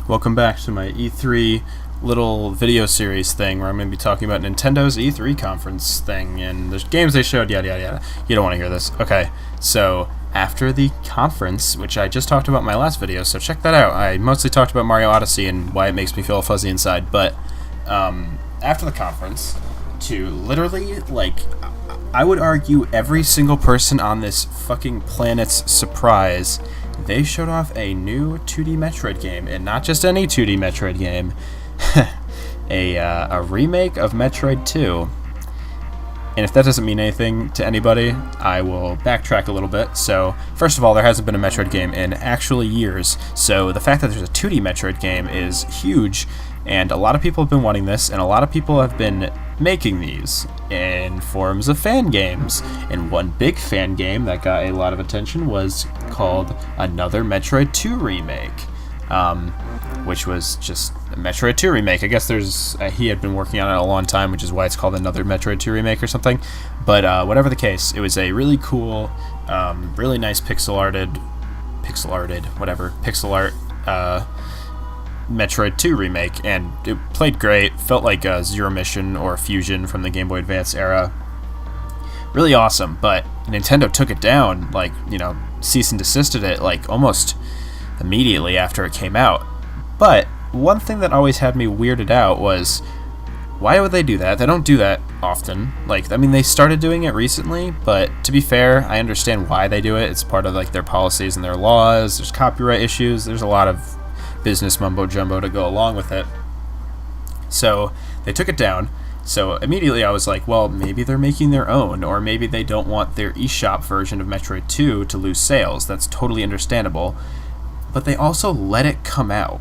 Welcome back to my E3 little video series thing where I'm going to be talking about Nintendo's E3 conference thing and the games they showed, yada yada yada. You don't want to hear this. Okay, so after the conference, which I just talked about in my last video, so check that out. I mostly talked about Mario Odyssey and why it makes me feel fuzzy inside, but after the conference, to literally, like, I would argue every single person on this fucking planet's surprise, they showed off a new 2D Metroid game, and not just any 2D Metroid game, a remake of Metroid 2. And if that doesn't mean anything to anybody, I will backtrack a little bit. So, first of all, there hasn't been a Metroid game in actually years, so the fact that there's a 2D Metroid game is huge, and a lot of people have been wanting this, and a lot of people have been making these in forms of fan games. And one big fan game that got a lot of attention was called Another Metroid 2 Remake, which was just a Metroid 2 remake. I guess he had been working on it a long time, which is why it's called Another Metroid 2 Remake or something. But whatever the case, it was a really cool, really nice pixel art Metroid 2 remake, and it played great. Felt like Zero Mission or Fusion from the Game Boy Advance era. Really awesome, but Nintendo took it down, like, cease and desisted it, like, almost immediately after it came out. But one thing that always had me weirded out was, why would they do that? They don't do that often. Like, I mean, they started doing it recently, but to be fair, I understand why they do it. It's part of, like, their policies and their laws. There's copyright issues. There's a lot of business mumbo-jumbo to go along with it. So they took it down. So immediately I was like, well, maybe they're making their own, or maybe they don't want their eShop version of Metroid 2 to lose sales. That's totally understandable. But they also let it come out.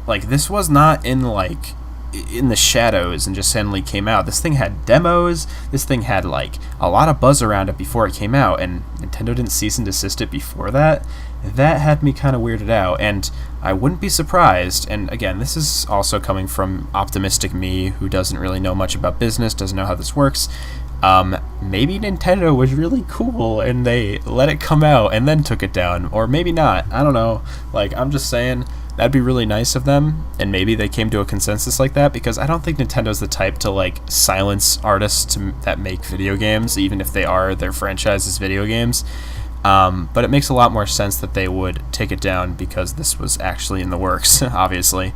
Like, this was not in the shadows and just suddenly came out. This thing had demos. This thing had, like, a lot of buzz around it before it came out, and Nintendo didn't cease and desist it before that. That had me kind of weirded out, and I wouldn't be surprised, and again, this is also coming from optimistic me, who doesn't really know much about business, doesn't know how this works. Maybe Nintendo was really cool, and they let it come out and then took it down, or maybe not. I don't know. Like, I'm just saying, that'd be really nice of them, and maybe they came to a consensus like that, because I don't think Nintendo's the type to, like, silence artists that make video games, even if their franchises video games. But it makes a lot more sense that they would take it down, because this was actually in the works, obviously.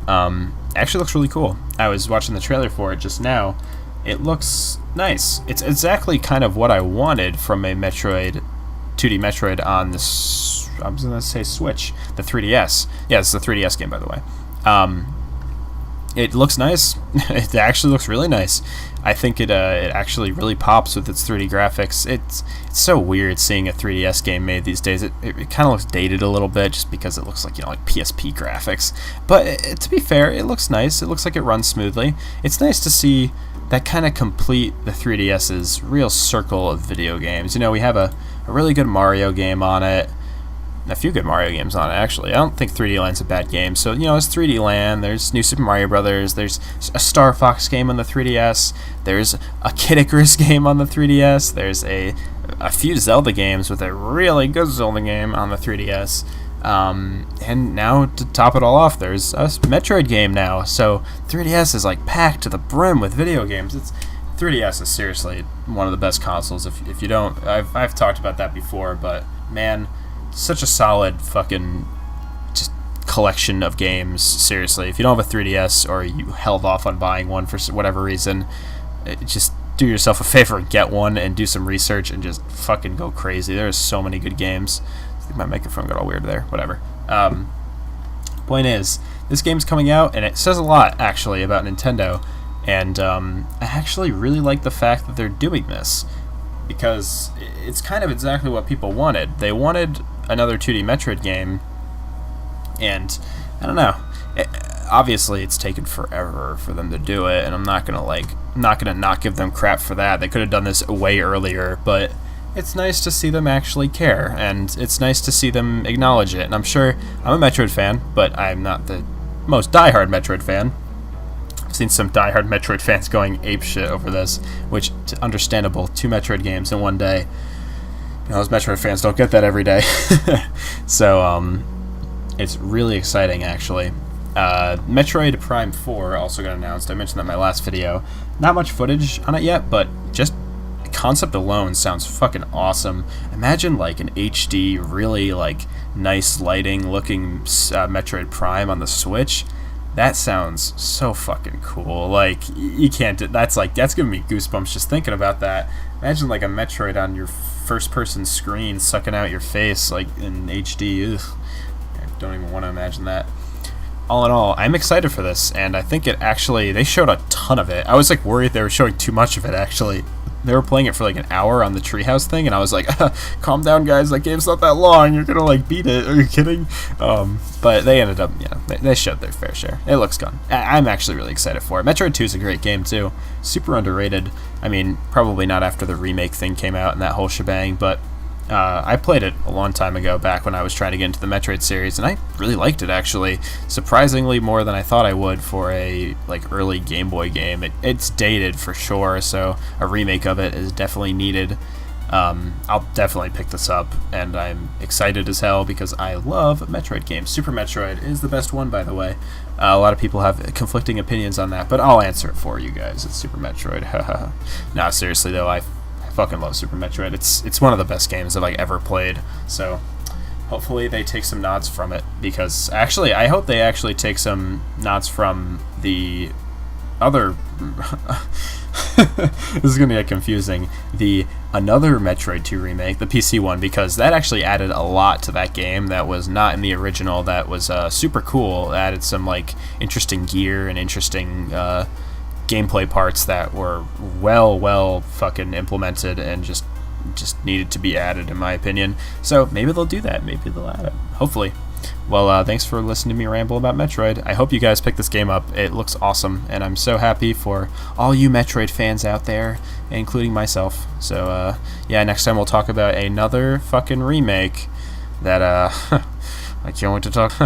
Actually looks really cool. I was watching the trailer for it just now. It looks nice. It's exactly kind of what I wanted from a Metroid, 2D Metroid on this, I was going to say Switch, the 3DS. Yeah, it's the 3DS game, by the way. It looks nice. It actually looks really nice. I think it actually really pops with its 3D graphics. It's so weird seeing a 3DS game made these days. It kind of looks dated a little bit just because it looks like, like PSP graphics. But to be fair, it looks nice. It looks like it runs smoothly. It's nice to see that kind of complete the 3DS's real circle of video games. We have a really good Mario game on it. A few good Mario games on it, actually. I don't think 3D Land's a bad game. So, it's 3D Land, there's New Super Mario Brothers, there's a Star Fox game on the 3DS, there's a Kid Icarus game on the 3DS, there's a few Zelda games with a really good Zelda game on the 3DS. And now, to top it all off, there's a Metroid game now. So, 3DS is, like, packed to the brim with video games. 3DS is seriously one of the best consoles. If you don't, I've talked about that before, but, man, such a solid fucking just collection of games. Seriously, if you don't have a 3DS, or you held off on buying one for whatever reason, just do yourself a favor and get one and do some research and just fucking go crazy. There's so many good games. I think my microphone got all weird there. Whatever. Point is, this game's coming out, and it says a lot, actually, about Nintendo, and I actually really like the fact that they're doing this, because it's kind of exactly what people wanted. They wanted another 2D Metroid game, and I don't know. Obviously, it's taken forever for them to do it, and I'm not gonna not give them crap for that. They could have done this way earlier, but it's nice to see them actually care, and it's nice to see them acknowledge it. And I'm sure I'm a Metroid fan, but I'm not the most diehard Metroid fan. I've seen some diehard Metroid fans going apeshit over this, which, understandable. 2 Metroid games in one day. Those Metroid fans don't get that every day. So, it's really exciting, actually. Metroid Prime 4 also got announced. I mentioned that in my last video. Not much footage on it yet, but just concept alone sounds fucking awesome. Imagine like an HD, really like nice lighting looking Metroid Prime on the Switch. That sounds so fucking cool. Like, you can't, that's giving me goosebumps just thinking about that. Imagine like a Metroid on your first person screen sucking out your face like in HD. Ugh. I don't even want to imagine that. All in all, I'm excited for this, and I think it actually, they showed a ton of it. I was like worried they were showing too much of it actually. They were playing it for like an hour on the treehouse thing, and I was like, calm down guys, that game's not that long, you're gonna like beat it, are you kidding? But they ended up, they showed their fair share. It looks fun. I'm actually really excited for it. Metroid 2 is a great game too, super underrated. I mean, probably not after the remake thing came out and that whole shebang, but I played it a long time ago, back when I was trying to get into the Metroid series, and I really liked it actually, surprisingly more than I thought I would for a like early Game Boy game. It's dated for sure, so a remake of it is definitely needed. I'll definitely pick this up, and I'm excited as hell because I love Metroid games. Super Metroid is the best one, by the way. A lot of people have conflicting opinions on that, but I'll answer it for you guys. It's Super Metroid. Nah, seriously though, I fucking love Super Metroid. It's one of the best games I've like ever played. So hopefully they take some nods from it, because actually I hope they actually take some nods from the other this is gonna get confusing, the another Metroid 2 remake, the PC one, because that actually added a lot to that game that was not in the original. That was super cool. It added some like interesting gear and interesting gameplay parts that were well fucking implemented and just needed to be added, in my opinion. So maybe they'll do that. Maybe they'll add it. Hopefully. Well, thanks for listening to me ramble about Metroid. I hope you guys pick this game up. It looks awesome, and I'm so happy for all you Metroid fans out there, including myself. So, yeah, next time we'll talk about another fucking remake that, I can't wait to talk